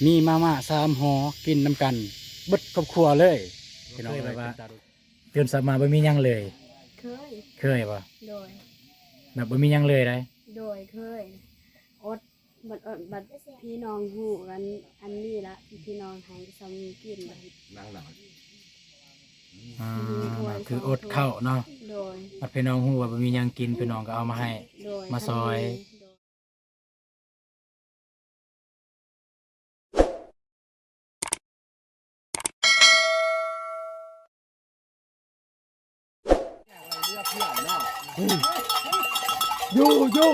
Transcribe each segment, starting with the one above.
มีมาม่า3 ห่อกินน้ำกันเบิดครอบครัวเลยพี่น้องแบบว่าตื่นสมาบ่มีหยังเลยเคยบ่โดยแบบบ่มีหยังเลยได้โดยเคยอดบัดพี่น้องหูกันอันนี้ละพี่น้องให้ซ้ำกินบัดนั่งหนังอ่าคืออดข้าวเนาะโดยบัดพี่น้องฮู้ว่าบ่มีหยังกินพี่น้องก็เอามาให้โดยมาซอยอยู่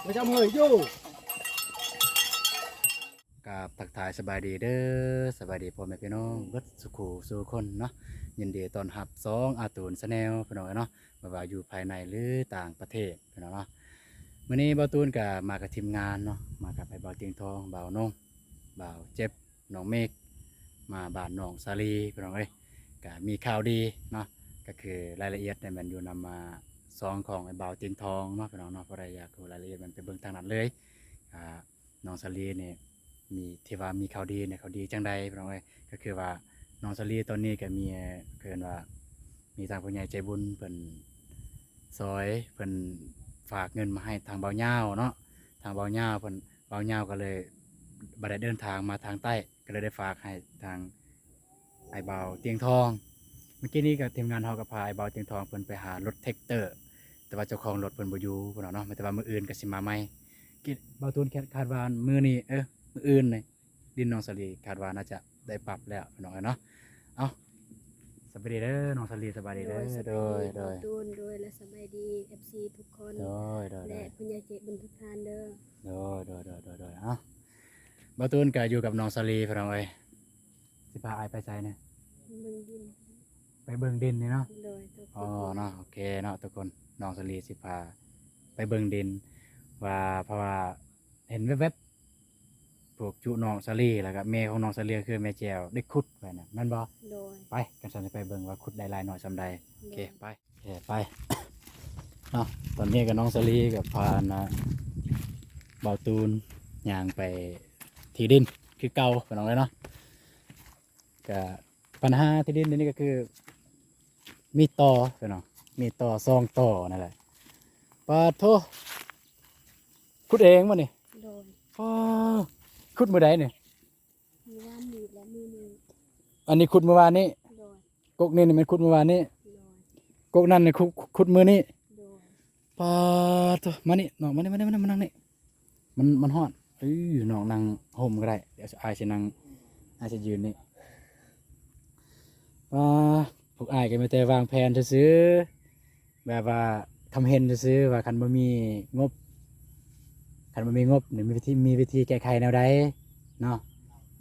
ไม่จำเฮยอยู่กับทักทายสบายดีเด้อสบายดีพ่อแม่พี่น้องเบิดสุขสู่คนเนาะยินดีต้อนรับ2อาตูนชาแนลพี่น้องเนาะบ่ว่าอยู่ภายในหรือต่างประเทศพี่น้องเนาะมื้อนี้บ่าวตูนก็มากับทีมงานเนาะมากับไอ้บ่าวเตียงทองบ่าวนงบ่าวเจ็บน้องเมฆมาบ้านน้องสาลีพี่น้องเอ้ยก็มีข่าวดีเนาะก็คือรายละเอียดเนี่ยมันอยู่นำมาซองของไอ้บ่าวเตียงทองเนาะพี่น้องเนาะเพราะใครอยากรู้รายละเอียดมันไปเบิ่งทางนั้นเลยน้องสาลีเนี่ยมีที่ว่ามีข่าวดีเนี่ยข่าวดีจังใดพี่น้องเอ้ยก็คือว่าน้องสาลีตอนนี้ก็มีเกินว่ามีทางผู้ใหญ่ใจบุญเพิ่นซอยเพิ่นฝากเงินมาให้ทางเบาเหย้าเนาะทางเบาเหย้าเพิ่นเบาเหย้าก็เลยบ่ได้เดินทางมาทางใต้ก็เลยได้ฝากให้ทางไอ้เบาเตียงทองเมื่อกี้นี้ก็ทีมงานเฮาก็พาไอ้เบาเตียงทองเพิ่นไปหารถแท็กเตอร์แต่ว่าเจ้าของรถเพิ่นบ่อยู่พุ่นเนาะแต่ว่ามื้ออื่นก็สิมาใหม่คิดเบาตูนคาดว่ามื้อนี้มื้ออื่นนี่ดินน้องสลีคาดว่าน่าจะได้ปรับแล้วพี่น้องเนาะเอาสบายดีเด้อน้องสลีสบายดีเด้อโดยและสบายดี FC ทุกคนและผู้ใหญ่ใจบุญทุกท่านเด้อโดยเอาบ่ตูนก็อยู่กับน้องสลีพี่น้องเอ้ยสิพาอ้ายไปไสเนี่ยเบิ่งดินไปเบิ่งดินนี่เนาะโดยทุกคนเนาะโอเคเนาะทุกคนน้องสลีสิพาไปเบิ่งดินว่าเพราะว่าเห็นแวบๆพวกจุน้องสลีแล้วก็แม่ของน้องสลีคือแม่แจวได้ขุดไว้น่ะแม่นบ่โดยไปกันสั่นไปเบิ่งว่าขุดได้หลายน้อยซำใดโอเคไปเนาะตอนนี้ก็น้องสลีกับพานะเบาตูนย่างไปที่ดินคือเก่าพี่น้องเอ้ยเนาะก็ปัญหาที่ดินนี่ก็คือมีต่อพี่น้องมีต่อ2 ต่อนั่นแหละปาโทขุดเองบ่นี่โดยขุดมื้อใดนี่มีว่านมีและมือนึงอันนี้ขุดเมื่อวานนี้โดยกกนี่มันขุดเมื่อวานนี้โดยกกนั่นนี่ขุดมื้อนี้โดยปาโทมานี่น้องมานี่มานั่งนี่มันฮ้อนน้องนั่งห่มก็ได้เดี๋ยวอ้ายสินั่งอ้ายสิยืนนี่พวกอ้ายก็มีแต่วางแผนซื่อๆแบบว่าทำเห็นซื่อๆว่าคันบ่มีงบนี่มีวิธีแก้ไขแนวใดเนาะ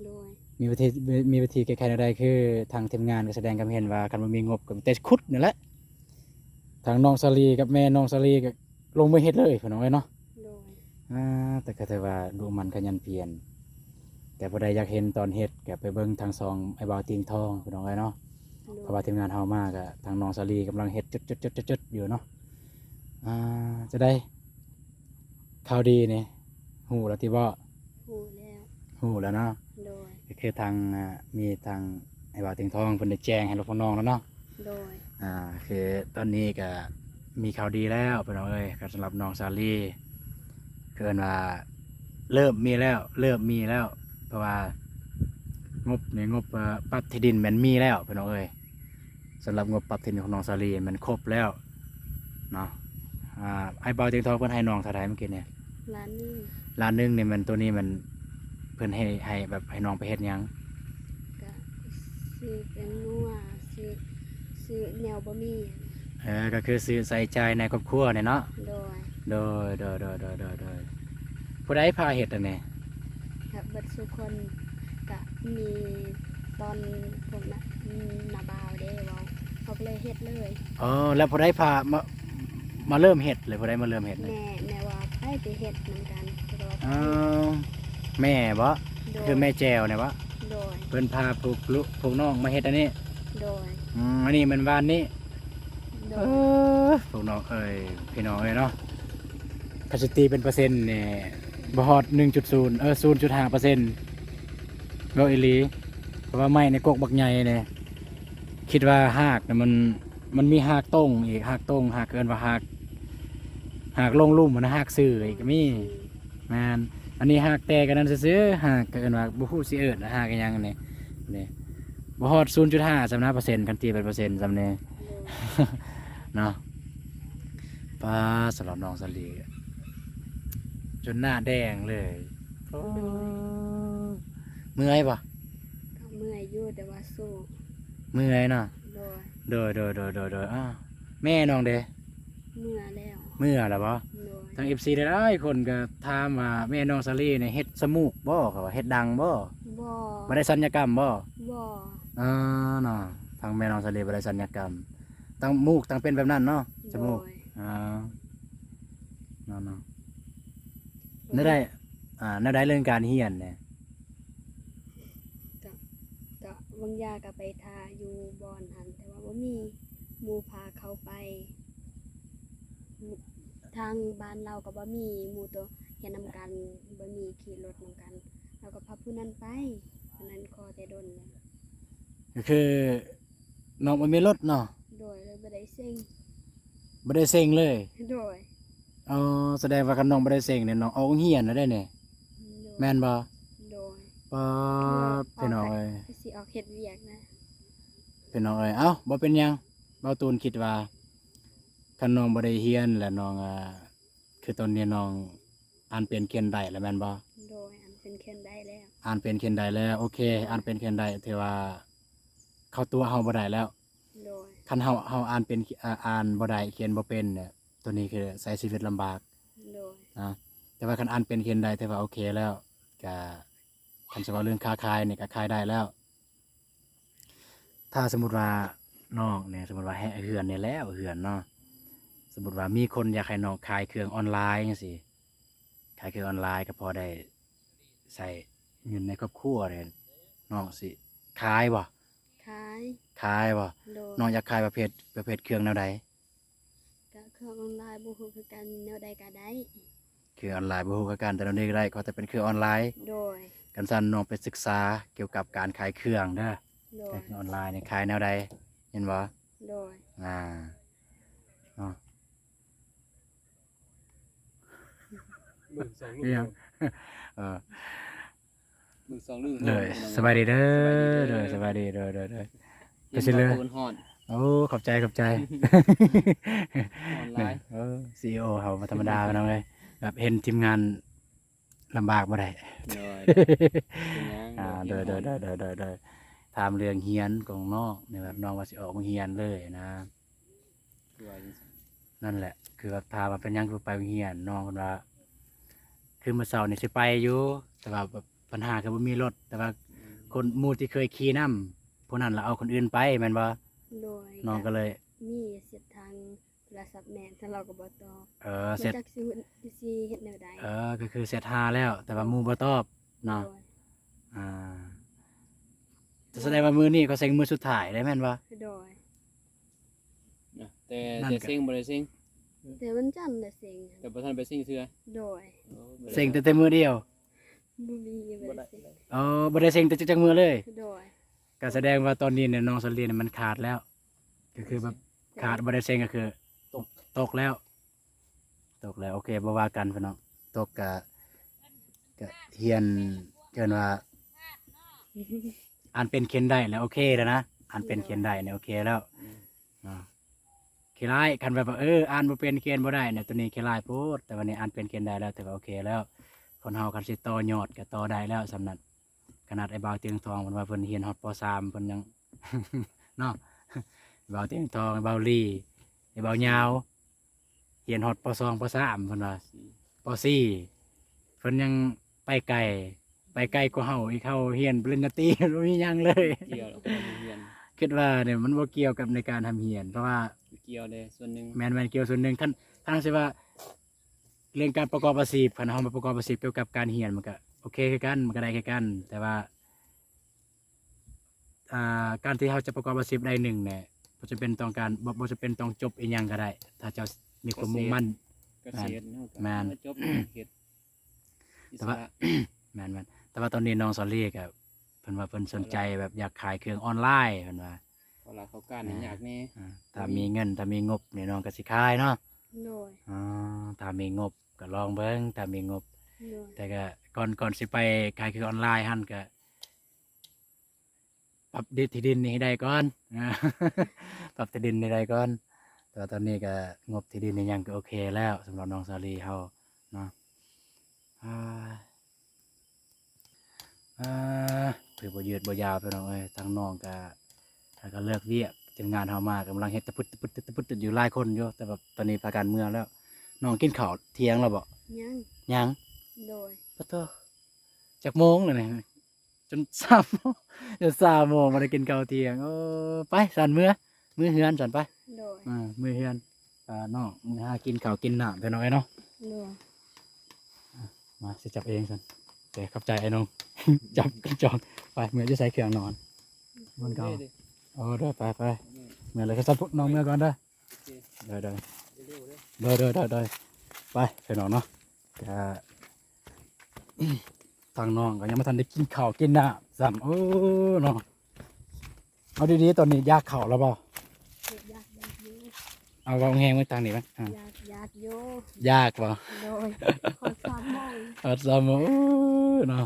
โดยมีวิธีแก้ไขแนวใดคือทางทีมงานก็แสดงความเห็นว่าคันบ่มีงบก็มีแต่ขุดนี่แหละทางน้องสลีกับแม่น้องสลีก็ลงมือเฮ็ดเลยพี่น้องเอ้ยเนาะโดยแต่ก็ถือว่าลูกมันขยันเพียรแต่บ่ได้อยากเห็นตอนเฮ็ดก็ไปเบิ่งทางซองไอ้บ่าวติงทองพี่น้องเอ้ยเนาะเพราะว่าทีมงานเฮามาก็ทางน้องสลีกำลังเฮ็ดจดอยู่เนาะจะได้ข่าวดีนี่ฮู้แล้วที่บ่ฮู้แล้วเนาะโดยก็คือทางมีทางไอ้บ่าวติงทองเพิ่นได้แจ้งให้ลูกน้องแล้วเนาะโดยคือตอนนี้ก็มีข่าวดีแล้วพี่น้องเอ้ยก็สำหรับน้องสาลีเกินว่าเริ่มมีแล้วเพราะว่างบปรับที่ดินมันมีแล้วพี่น้องเอ้ยสำหรับงบปรับที่ดินของน้องสาลีมันครบแล้วเนาะไอ้เบาเตียงทองเพิ่นให้น้องเท่าไหร่เมื่อกี้เนี่ยล้านหนึ่งเนี่ยมันตัวนี้มันเพิ่นให้แบบให้น้องไปเฮ็ดหยังก็ซื้อเป็นนัวซื้อแนวบะหมี่ก็คือซื้อใส่ใจในครอบครัวเนี่ยเนาะโดยผู้ใดพาเฮ็ดอันนี้ครับเบิดสุคนก็มีตอนผมน่ะนาบาวเด้เว้าเขาเลยเฮ็ดเลยแล้วผู้ใดพามาเริ่มเฮ็ดเลยผู้ใดมาเริ่มเฮ็ดแม่ว่าไปเฮ็ดเหมือนกันแม่บ่คือแม่แจวเนี่ยบ่โดยเพิ่นพาพวกน้องมาเฮ็ดอันนี้โดยอันนี้มันวานนี้พวกน้องพี่น้องเนาะคันสิตีเป็นเปอร์เซ็นต์นี่บ่ฮอด 1.0 0.5% บ่อีหลีเพราะว่าไม้ในกกบักใหญ่เนี่ยคิดว่าหากน่ะมันมีหากต้งอีกหากต้งหากเอิ้นว่าหากลงลุ่มมันนะหากซื่ออีกก็มีแม่นอันนี้หากแตกกันนั้นซื่อๆหากก็เอิ้นว่าบ่ฮู้สิเอิ้นนะหากอิหยังอันนี้นี่บ่ฮอด 0.5 สำนักเปอร์เซ็นต์คันตีเป็นเปอร์เซ็นต์ซำนี้ เนาะป้าสำหรับน้องสลีจนหน้าแดงเลยเมื่อยปะ ก็เมื่อยอยู่แต่ว่าสู้ เมื่อยเนาะ โดย โดยอ้าวแม่น้องเด้ เมื่อแล้ว เมื่อแล้วปะ โดย ทาง FC ได้หลายคนก็ถามว่าแม่น้องสลีเนี่ยเฮ็ดสมูกบ่ก็ว่าเฮ็ดดังบ่ บ่ บ่ได้สัญญกรรมบ่ บ่ เนาะทางแม่น้องสลีบ่ได้สัญญกรรมตั้งมูกตั้งเป็นแบบนั้นเนาะจมูก โดย เนาะนั่นได้นั่นได้เรื่องการเฮียนเนี่ย ก็บางยาก็ไปทาอยู่บอนหันแต่ว่าบ่มีหมู่พาเขาไป ทางบ้านเราก็บ่มีหมู่ตัวเฮ็ดนำกันบ่มีขี่รถนำกันเราก็พาผู้นั้นไปผู้นั้นขอแต่ดนแล้ว ก็คือน้องมันมีรถเนาะ โดยเลยบ่ได้เซ็ง บ่ได้เซ็งเลย โดย แสดงว่าคันน้องบ่ได้เซ็งเนี่ยน้องเอาเฮียนแล้วได้เนี่ย โดย แม่นบ่ โดย ป๊าบพี่น้องเอ้ย สิออกเฮ็ดเวียกนะ พี่น้องเอ้ยเอ้าบ่เป็นหยังเบาตูนคิดว่าคันน้องบ่ได้เฮียนแล้วน้องคือตอนนี้น้องอ่านเป็นเขียนได้แล้วแม่นบ่ โดยอันเป็นเขียนได้แล้ว อ่านเป็นเขียนได้แล้วโอเคอ่านเป็นเขียนได้ถือว่าเข้าตัวเฮาบ่ได้แล้ว โดย คันเฮาอ่านเป็นอ่านบ่ได้เขียนบ่เป็นเนี่ยตัวนี้คือใช้ชีวิตลำบาก โดย นะแต่ว่าคันอ่านเป็นเขียนได้ถือว่าโอเคแล้วก็คันสิว่าเรื่องค้าขายนี่ก็ขายได้แล้ว ถ้าสมมุติว่าน้องเนี่ยสมมุติว่าให้เฮือนเนี่ยแล้วเฮือนเนาะสมมุติว่ามีคนอยากให้น้องขายเครื่องออนไลน์จังซี่ขายเครื่องออนไลน์ก็พอได้ใส่เงินในครอบครัวเนี่ยน้องสิขายบ่ ขาย ขายบ่ โดย น้องอยากขายประเภทเครื่องแนวใด ก็เครื่องออนไลน์บ่ฮู้คือกันแนวใดก็ได้ เครื่องออนไลน์บ่ฮู้คือกันแต่เราได้ก็ได้ขอแต่เป็นเครื่องออนไลน์ โดย กันซั่นน้องไปศึกษาเกี่ยวกับการขายเครื่องเด้อ โด ขาย ยเครื่องออนไลน์นี่ขายแนวใดเห็นบ่ โดย อ่าเนาะ เบิ่งสองลูก เรื่องเออ เบิ่งสองลูก เลยสบายดีเด้อเลยสบายดีเด้อเด้อเด้อ เห็น ไปสิเลย บ่คนฮอด โอ้ขอบใจ ออนไลน์ CEO เขาบ่ธรรมดาพี่น้องเอ้ยแบบเห็นทีมงานลำบากบ่ได้ โดยเป็นหยัง เด้อถามเรื่องเฮียนของน้องเนี่ยแบบน้องว่าสิออกโรงเฮียนเลยนะ คือว่าจังซั่น นั่นแหละ คือแบบถามว่าเป็นหยังคือไปโรงเฮียนน้องเพิ่นว่า คือมื้อเช้านี่สิไปอยู่แต่ว่าแบบปัญหาคือบ่มีรถ แต่ว่าคนหมู่ที่เคยขี่นำผู้นั้นละเอาคนอื่นไปแม่นบ่ โดย น้องก็เลย มีเสียบทางโทรศัพท์แม่นถ้าเราก็บ่ตอบ เสร็จ จักสิเฮ็ดแนวใด ก็คือเสร็จหาแล้ว แต่ว่าหมู่บ่ตอบเนาะ โดย อ่าจะแสดงว่ามือนี่ก็เซ็งมือสุดท้ายได้แม่นบ่ โดย นะแต่ นั่น แต่ ก็ เซ็งบ่ได้เซ็ง แต่วันจันทร์น่ะเซ็ง แต่บ่ทันไปเซ็งเทื่อ โดย โอ้บ่ได้ เซ็งแต่มือเดียว บ่มีบ่ได้เซ็ง บ่ได้เซ็งแต่จักมือเลย โดย ก็แสดงว่าตอนนี้เนี่ยน้องสลีเนี่ยมันขาดแล้ว ก็คือแบบขาดบ่ได้เซ็งก็คือตกแล้วโอเคบ่ว่ากันพี่น้องตกก็เฮียนเกินว่าอ่านเป็นเขียนได้แล้วโอเคแล้วนะอ่านเป็นเขียนได้เนี่ยโอเคแล้วขี้ร้ายคันแบบว่าอ่านบ่เป็นเขียนบ่ได้เนี่ยตัวนี้ขี้ร้ายโพดแต่วันนี้อ่านเป็นเขียนได้แล้วแต่ว่าโอเคแล้ว คนเฮาคันสิต่อยอดก็ต่อได้แล้วสำนักขนาดไอ้บ่าวเตียงทองเพิ่นว่าเพิ่นเรียนฮอดป .3 เพิ่นยัง เนาะไอ้บ่าวเตียงทองไอ้บ่าวลี่ไอ้บ่าวยาวเรียนฮอดป .2 ป .3 เพิ่นว่าป .4 เพิ่นยังไปไกลกว่าเฮาอีกเฮาเรียนปริญญาตรี บ่มีหยังเลย เกี่ยวแล้วก็บ่เรียน คิดว่าเนี่ยมันบ่เกี่ยวกับในการทำเรียนเพราะว่า เกี่ยวเลยส่วนหนึง แม่นเกี่ยวส่วนหนึ่งท่านสิว่าเรื่องการประกอบอาชีพคันเฮามาประกอบอาชีพเกี่ยวกับการเรียนมันก็โอเคคือกันมันก็ได้คือกัน แต่ว่าการที่เราจะประกอบอาชีพใดหนึ่งเนี่ยบ่จะเป็นต้องการบ่จะเป็นต้องจบอีหยังก็ได้ ถ้าเจ้ามีความมุ่งมั่น เกษตรเนาะก็ แม่น จบเฮ็ดอิ แต่ ส ว่า ระ แม่นแต่ว่าตอนนี้น้องซอลลี่ก็เพิ่ พิ่นว่าเพิ่นสนใจแบบอยากขายเครื่องออนไลน์เพิ่นว่า เขาลาเขาการนี่ยากแน่ ถ้ามีเงินถ้ามีงบนี่น้องก็สิขายเนาะ โดย อ๋อถ้ามีงบก็ลองเบิ่งถ้ามีงบ โดย แต่ก็ก่อนสิไปขายเครื่องออนไลน์หั่นก็ปรับที่ดินนี่ให้ได้ก่อน ปรับที่ดินให้ได้ก่อนแต่ว่าตอนนี้ก็งบที่ดินนี่ยังก็โอเคแล้วสำหรับน้องสาลีเฮาเนาะอ่าคือบ่ยืดบ่ยาวไปน้องเอ้ยทางน้องก็ถ้าก็เลิกเวียกจนงานเฮามากำลังเฮ็ดตะพุดตะพุดตะพุดอยู่หลายคนอยู่แต่แบบตอนนี้พากันเมื่อแล้วน้องกินข้าวเที่ยงแล้วบ่ ยัง ยัง โดย ปะโตจากโมงเลยนะจน3 โมงจน3 โมงมาได้กินข้าวเที่ยงโอ้ไปสั่นมื้อเฮือนสั่นไป โดย มื้อเฮือนน้องมื้อหากินข้าวกินน้ำไปหน่อยเนาะ โดย มาสิจับเองสั่นแต่ขอบใจไอ้น้อง จับกระจองไปมื้อจะใส่เครื่องนอนมันเก่าโอ้เด้อไปมื้อเลยก็สับน้องมื้อก่อนเด้อเด้อ เร็วๆเด้อ ได้ไปน้องเนาะก็ ทางน้องก็ยังไม่ทันได้กินข้าวกินน้ำซ้ำโอ้เนาะเอาดีๆตอนนี้ยากข้าวแล้วเปล่า อยากอยู่ เอาวางแหงไว้ทางนี้ไหมอยากอยู่ ยากเปล่า โดยขอสามโมง เอาซ้ำโอ้เนา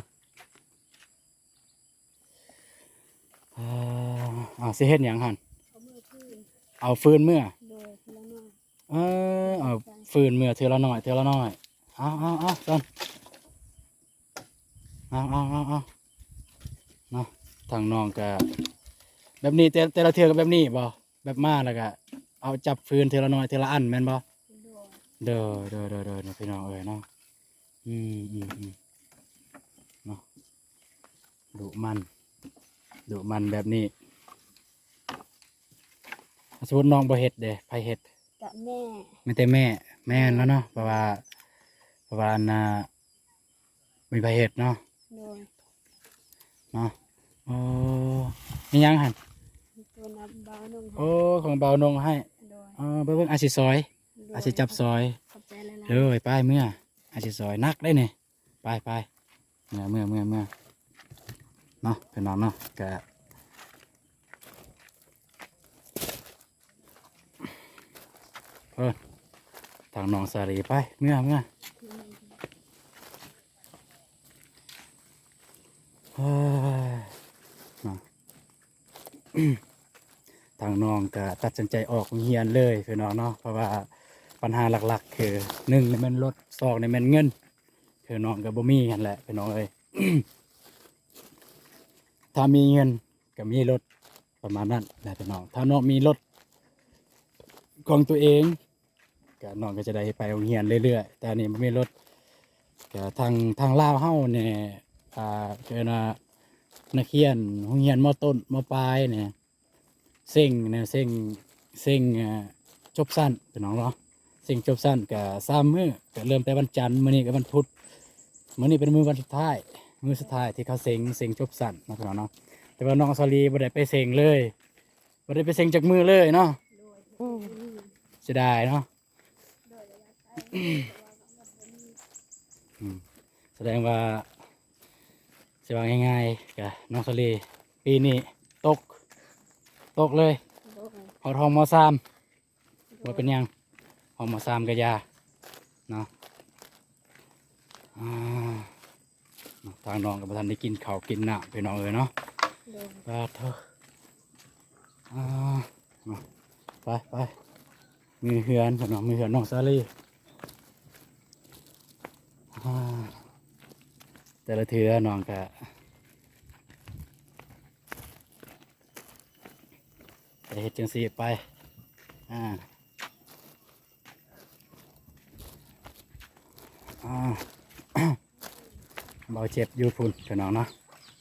ะสิเฮ็ดหยังหั่น เอามือขึ้น เอาฟืนเมื่อ โดยทีละหน่อย เอาฟืนเมื่อเทื่อละน้อยเอาซ้ำเอาเนาะทางน้องก็แบบนี้แต่ละเทื่อก็แบบนี้บ่แบบมาแล้วก็เอาจับฟืนเทื่อละน้อยเทื่อละอันแม่นบ่ โดย เด้อพี่น้องเอ้ยเนาะเนาะดุมันแบบนี้สมมุติน้องบ่เฮ็ดเด้ไผเฮ็ด กับแม่ ไม่แต่แม่นแล้วเนาะเพราะว่าอันน่ะมีไผเฮ็ดเนาะ โดย เนาะโอ้มีหยังหั่น ตัวนับเบาหนุ่ง โอ้ของเบานงให้ โดย ไปเบิ่งอาสิซอยอาสิจับซอย ขอบใจหลายๆ เด้อไปเมื่ออาสิซอยนักได้นี่ไปเมื่อเนาะพี่น้องเนาะก็ทางน้องสาลีไปเมื่อเฮ้ยเนาะ ทางน้องก็ตัดสินใจออกเรียนเลยพี่น้องเนาะเพราะว่าปัญหาหลักๆคือ1นี่มันรถ2นี่มันเงินพี่น้องก็บ่มีกันแหละพี่น้องเอ้ย ถ้ามีเงินก็มีรถประมาณนั้นแหละพี่น้องถ้าน้องมีรถของตัวเองก็น้องก็จะได้ไปโรงเรียนเรื่อยๆแต่อันนี่บ่มีรถก็ทางลาวเฮาเนี่ยคือนักเรียนโรงเรียนม.ต้นม.ปลายเนี่ยเซ็งจบสั้นพี่น้องเนาะเซ็งจบสั้นก็3 มื้อก็เริ่มแต่วันจันทร์มื้อนี้ก็วันพุธมื้อนี้เป็นวันสุดท้ายที่เขาเซ็งจบสั้นนะพี่น้องเนาะแต่ว่าน้องสาลีบ่ได้ไปเซ็งเลยบ่ได้ไปเซ็งจากมือเลยเนาะเสียดายเนาะแสดงว่าสิว่าง่ายๆก็น้องสาลีปีนี้ตกเลย โดย เอาทองม.3ว่าเป็นหยังทองม.3ก็ยาเนาะทางน้องกับท่านได้กินข้าวกินน้ำพี่น้องเอ้ยเนาะ โดย เถอะไปมือเหือนพี่น้องมือเหือนน้องสาลีแต่ละเทือน้องก็จะเฮ็ดจังซี่ไปเบาเจ็บอยู่พุ่นพี่น้องเนาะ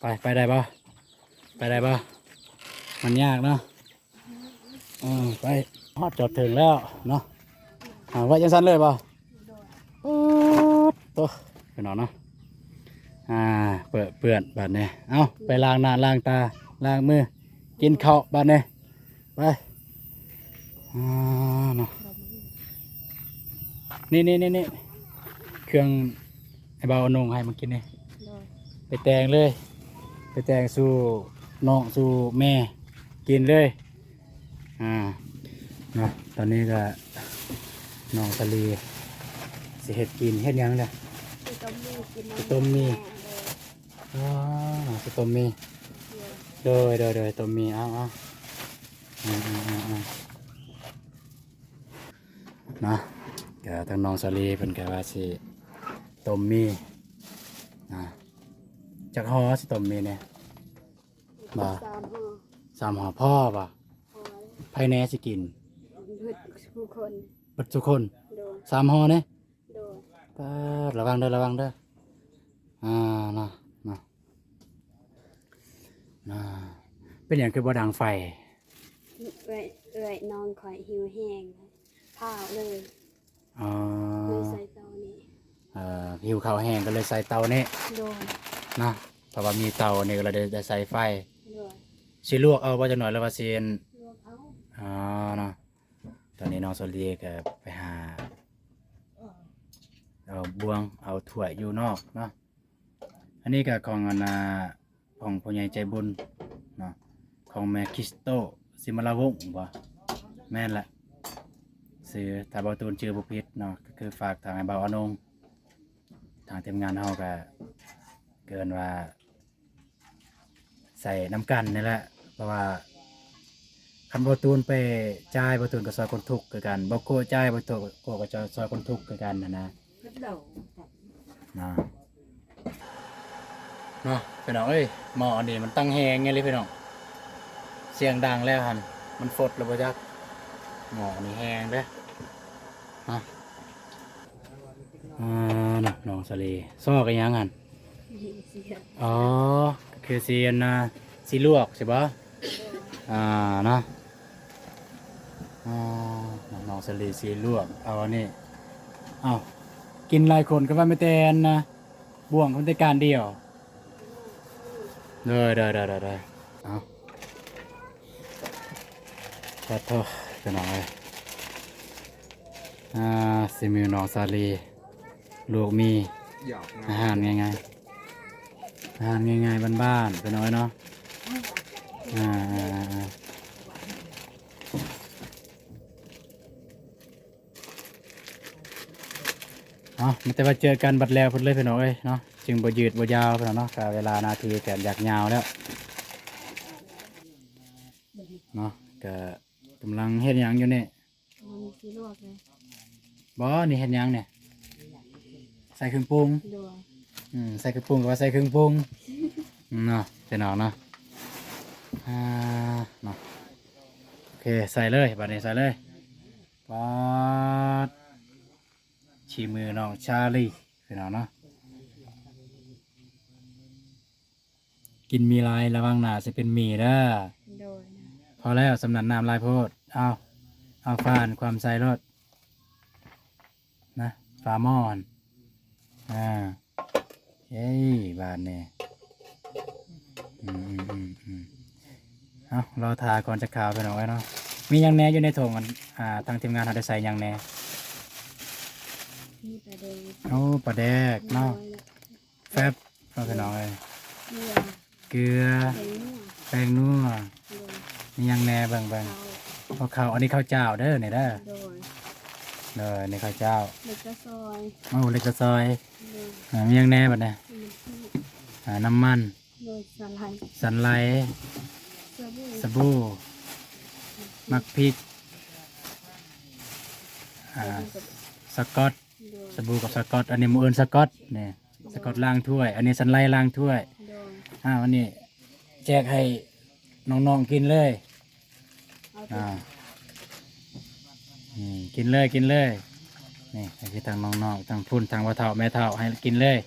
ไปได้ปะมันยากเนาะไปฮอดจอดถึงแล้วเนาะไว้จังสั้นเลยปะ โดย ตัวพี่น้องเนาะเปื่อนบาดนี้เอาไปล้างหน้าล้างตาล้างมือกินข้าวบาดนี้ไปเนาะนี่เครื่องไอ้เบาเอานงให้มันกินนี่ โดย ไปแต่งเลย ไปแต่งสู่น้องสู่แม่กินเลยเนาะตอนนี้ก็น้องสลีสิเฮ็ดกินเฮ็ดหยังล่ะ สิต้มมีกิน สิต้มมี แเลย อ๋อสิต้มมี เลย โดยต้มมีเอาเนาะก็ทางน้องสลีเพิ่นก็ว่าสิต้มมีจักห่อสิต้มมีเนี่ย บ่ สามห่อ 3ห่อพ่อบ่ พอแล้ว ไผแหน่สิกิน เบิดทุกคน เบิดทุกคน โดย 3ห่อเนี่ย โดย ป๊าดระวังเด้อเนาะเป็นหยังคือบ่ดังไฟ เอ้ยน้องคอยหิวแห้งข้าวเลย อ๋อ เลยใส่เตานี่ หิวข้าวแห้งก็เลยใส่เตานี่ โดย เนาะเพราะว่ามีเตานี่ก็เลยได้ใส่ไฟ โดย สิลวกเอาบ่จักหน่อยแล้วว่าสิน ลวกเอา อ๋อเนาะตอนนี้น้องโซเลียก็ไปหาเอาบวงเอาถ้วยอยู่นอกเนาะอันนี้ก็ของของผู้ใหญ่ใจบุญเนาะของแม่คริสโตสิมาลาวงศ์บ่แม่นละซื้อถ้าบ่ตูนชื่อบ่ผิดเนาะก็คือฝากทางไอ้เบาอนงทางทีมงานเฮาก็เกินว่าใส่น้ำกันนี่แหละเพราะว่าคันบ่ตูนไปจ่ายบ่ตูนก็ซอยคนทุกข์คือกันบ่โกจ่ายบ่ตูนก็จะซอยคนทุกข์คือกันนะเนาะพี่น้องเอ้ยหม้ออันนี้มันตั้งแฮงไงเลยพี่น้องเสียงดังแล้วหั่นมันฟดแล้วบ่จักหม้อนี่แฮงเด้อน้องสลีซอกอีหยังหั่น เสีย อ๋อคือเซียนสีลวกใช่ปะเนาะน้องสลีสีลวกเอาอันนี้เอากินหลายคนก็ว่าไม่แตนนะบ่วงคนแต่การเดียวเลยเอาขอโทษจะหน่อยสิมิวน้องสลีลูกมี หยอก อาหารง่ายๆบ้านๆไปน้อยเนาะมันแต่ว่าเจอกันบัดแล้วพุ่นเลยพี่น้องเอ้ยเนาะจึงบ่ยืดบ่ยาวพี่น้องเนาะก็เวลานาทีแกอยากยาวแล้วเนาะก็กำลังเฮ็ดหยังอยู่นี่ มันสิลวกเลย บ่นี่เฮ็ดหยังเนี่ยใส่เครื่องปรุง โดย ใส่เครื่องปรุงก็ว่าใส่เครื่องปรุงเนาะพี่น้องเนาะเนาะโอเคใส่เลยบัดนี้ใส่เลยป๊าดชีมือน้องชาลีพี่น้องเนาะกินมีลายระวังหนาจะเป็นหมีเด้อ โดย พอแล้วสำนักน้ำลายโพดเอาฟานความใส่รถนะฝาหม้อนเย้บานเนี่ยเราทาก่อนจะข่าวไปหน่อยเนาะมีหยังแหน่อยู่ในถุงกันทางทีมงานเขาได้ใส่หยังแหน่ นี่ประเด็น เอาปลาแดกเนาะแฟบเราไปหน่อย เนื้อ เกลือ เป็นเนื้อ แป้งนัว โดย มีหยังแหน่เบิ่ง เขา ข้าวอันนี้ข้าวเจ้าเด้อเนี่ยเด้อ โดย ในข้าวเจ้า เล็กกระซอย เอาเล็กกระซอย โดย มีหยังแหน่บัดเนี่ย มันที่ น้ำมัน โดยสไลด์ สันไล สบู่ สบู่มักพริกสกอต โดย สบู่กับสกอตอันนี้หมูเอิญสกอตเนี่ยสกอตล้างถ้วย อันนี้สันไลล้างถ้วย โดย วันนี้แจกให้น้องๆกินเลย เอา กินเลยนี่คือทางน้องๆทางพุ่นทางพ่อเฒ่าแม่เฒ่าให้กินเลย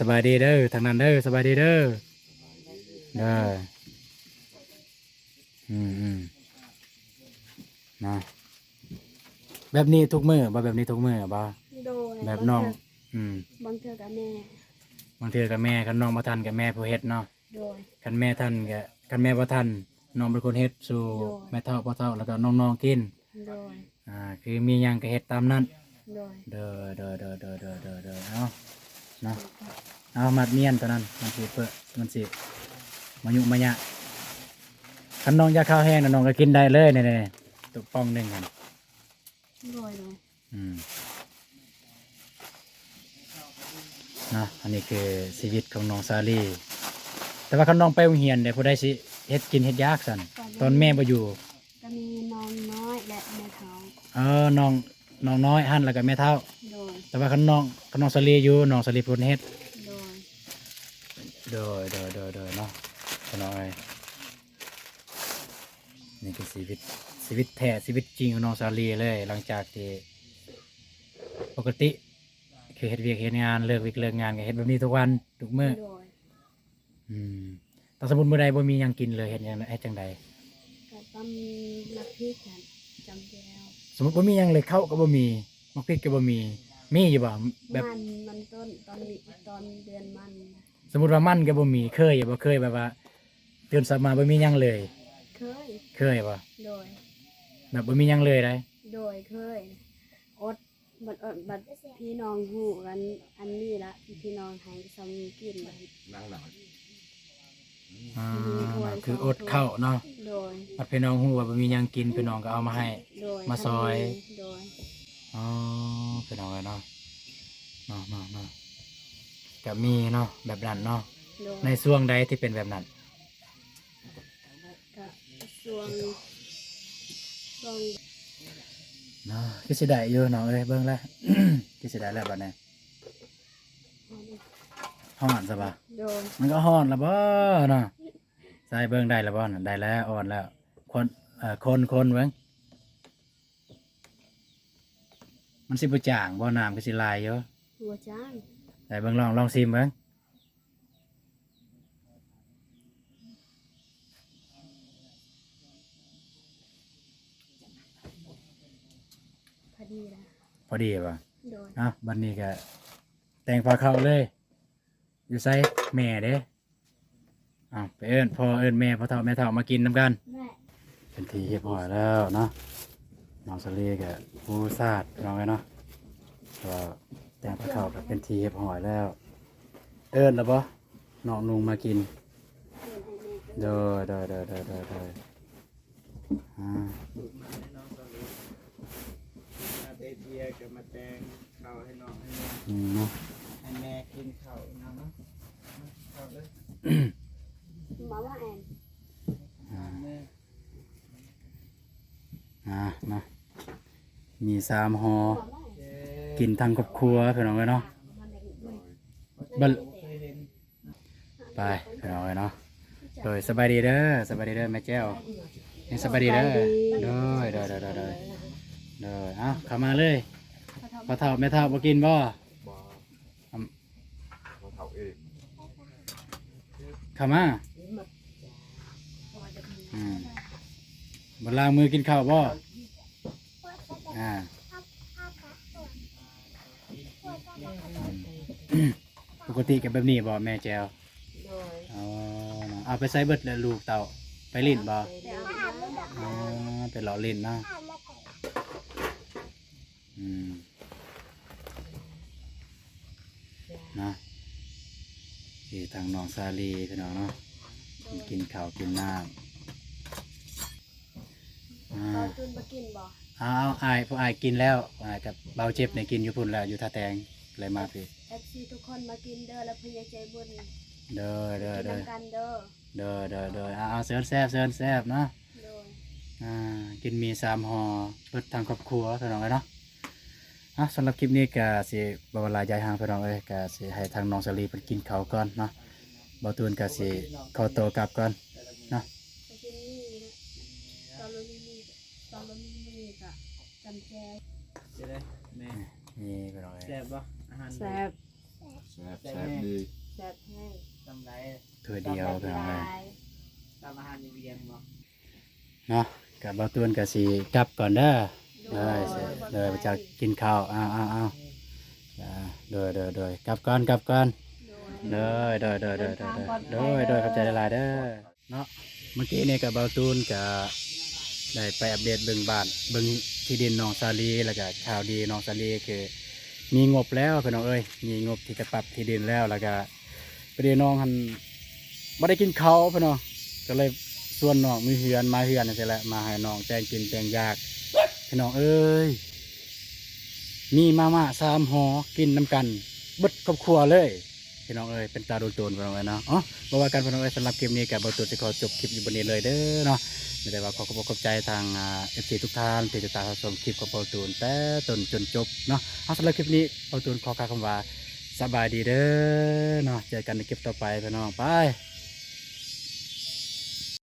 สบายดีเด้อทางนั้นเด้อสบายดีเด้อนะแบบนี้ทุกมื้อบ่แบบนี้ทุกมื้อบ่ โดย แบบน้องบางเทื่อกับแม่ บางเทื่อกับแม่คันน้องบ่ทันกับแม่ผู้เฮ็ดเนาะ โดย คันแม่ทันกับคันแม่บ่ทันน้องเป็นคนเฮ็ดสู่ โดย แม่เฒ่าพ่อเฒ่าแล้วก็น้องๆกิน โดย คือมีหยังก็เฮ็ดตามนั้น โดย เด้อเนาะ เอามัดเมียนตัวนั้นมันสิเปิดมันสิมายุมายะคันน้องอยากข้าวแห้งน่ะน้องก็กินได้เลยนี่ๆตุกป้องหนึงกัน โดย อืมนะอันนี้คือชีวิตของน้องซาลีแต่ว่าคันน้องไปโรงเรียนเดี๋ยวผู้ใดสิเฮ็ดกินเฮ็ดยากสั่นตอนแม่บ่อยู่ ก็มีน้องน้อยและแม่เฒ่า น้องน้อยหั่นแล้วก็แม่เฒ่า โดย แต่ว่าคันน้องซาลีอยู่น้องซาลีพูดเฮ็ด โดย โดยเนาะขน้อยนี่คือชีวิตแท้ชีวิตจริงของน้องซาลีเลย หลังจากที่ปกติคือเฮ็ดเวียกเฮ็ดงานเลิกวิกเลิกงานก็เฮ็ดแบบนี้ทุกวันทุกมื้อ โดย ถ้าสมมุติมื้อใดบ่มีหยังกินเลยเฮ็ดหยังเฮ็ดจังใด ก็ตำนักพริกกันจำแก้ว สมมุติบ่มีหยังเลยข้าวก็บ่มีมักพริกก็บ่มีอยู่บ่แบบ มันต้นตอนนี้ตอนเดือนมันนะ สมมุติว่ามันก็บ่มีเคยบ่เคยแบบว่าตื่นสายมาบ่มีหยังเลย เคย บ่ โดย แบบบ่มีหยังเลยได้ โดยเคยอดบัดพี่น้องหูกันอันนี้ละพี่น้องให้ซ้ำกินเลย คืออดข้าวเนาะ โดย บัดพี่น้องฮู้ว่าบ่มีหยังกินพี่น้องก็เอามาให้ โดย มาซอย โดย อ๋อพี่น้องเอ้ยเนาะเนาะก็มีเนาะแบบนั้นเนาะ โดย ในช่วงใดที่เป็นแบบนั้น ก็ช่วง เนาะคือสิได้อยู่เนาะเอ้ยเบิ่งแล้ว คือสิได้แล้วบัดนี้ฮ้อนซะบ่ โดย มันก็ฮ้อนแล้วบ่เนาะใส่เบิ่งได้แล้วบ่น่ะได้แล้วอ่อนแล้วคนเบิ่งมันสิบ่จางบ่น้ำก็สิลายอยู่ หัวจ้าง ได้เบิ่งลองชิมเบิ่ง พอดีละ พอดีป่ะ โดย บัดนี้ก็แต่งพาเข้าเลย อยู่ไสแม่เด้ไปเอิ้นพ่อเอิ้นแม่พ่อเฒ่าแม่เฒ่ามากินนํกัน แม่ เป็นทีเรียบร้อยแล้วเนาะน้องสลีกับผู้ซาดน้องไงเนาะก็แต่งพาเข้าก็เป็นทีเรียบร้อยแล้ว เอิ้นแล้วบ่น้องนุงมากิน เดินให้แม่ เด้ออ่า เดียก็มาแตงข้าวให้น้องให้แม่ เนาะ ให้แม่กินข้าวน้องเนาะข้าวเลย หมาว่าแอน แม่ เนาะมี3ห่อ หมาว่าแอน กินทั้งครอบครัวพี่น้องเอ้ยเนาะ มัน เคยเห็น ไปพี่น้องเอ้ยเนาะโดยสบายดีเด้อแม่แจ้วยังสบายดีเด้อโดยเข้ามาเลยพ่อเฒ่าแม่เฒ่าบ่กินบ่เข้ามาบ่ล้างมือกินข้าวบ่ปกติก็แบบนี้บ่แม่แจ้ว โดย อ๋อเนาะเอาไปใส่เบิดแล้วลูกเต่าไปลิ้นบ่ ไปเอาน้ำ อ๋อไปหล่อลิ้นเนาะนะที่ทางน้องซาลีพี่น้องเนาะกินข้าวกินน้ำ เราจุนมากินบ่ เอาพวกอายกินแล้วกับเบาเจ็บเนี่ยกินอยู่พุ่นแล้วอยู่ท่าแตงเลยมาพี่ FC ทุกคนมากินเด้อแล้วพยาใจบุญ เด้อ กินนำกันเด้อ เอาเสิร์ฟแซ่บเนาะ โดย กินมี3ห่อเปิดทางครอบครัวพี่น้องเอ้ยเนาะสำหรับคลิปนี้ก็สิบ่เวลายายห่างพี่น้องเอ้ยก็สิให้ทางน้องสลีเพิ่นกินข้าวก่อนเนาะบ่ตูนก็สิขอตัวกลับก่อนเนาะ ไปกินนี่นะตอนเรามีก็จำแจว จะได้แม่ นี่พี่น้องเอ้ย แซ่บปะอาหาร แซ่บ แซ่บดี แซ่บแห้ง ทำไร ถ้วยเดียวพี่น้องเอ้ย ทำอาหารเวียนบ่ เนาะก็บ่ตูนก็สิกลับก่อนเด้อเลยไปจากกินข้าวโดยกลับก่อนโดยขอบใจหลายๆเด้อเนาะเมื่อกี้นี่กับเบาตูนก็ได้ไปอัปเดตเบิ่งบ้านเบิ่งที่ดินน้องซาลีแล้วก็ข่าวดีน้องซาลีคือมีงบแล้วพี่น้องเอ้ยมีงบที่จะปรับที่ดินแล้วก็ เดี๋ยวน้องหันบ่ได้กินข้าวพี่น้องก็เลยชวนน้องมีเฮือนมาเฮือนนั่นสิแหละมาให้น้องแต่งกินแต่งอยากพี่น้องเอ้ยมีมาม่า3ห่อกินน้ำกันเบิดครอบครัวเลยพี่น้องเอ้ยเป็นตาโดนโจรพี่น้องเอ้ยเนาะอ๋อบ่ว่ากันพี่น้องเอ้ยสำหรับคลิปนี้กับบ่ตูนสิขอจบคลิปอยู่บนนี้เลยเด้อเนาะไม่ได้ว่าขอขอบใจทางFC ทุกท่านที่ติดตามรับชมคลิปของบ่ตูนแต่ต้นจนจบเนาะเอาสำหรับคลิปนี้บ่ตูนขอกล่าวคำว่าสบายดีเด้อเนาะเจอกันในคลิปต่อไปพี่น้องไป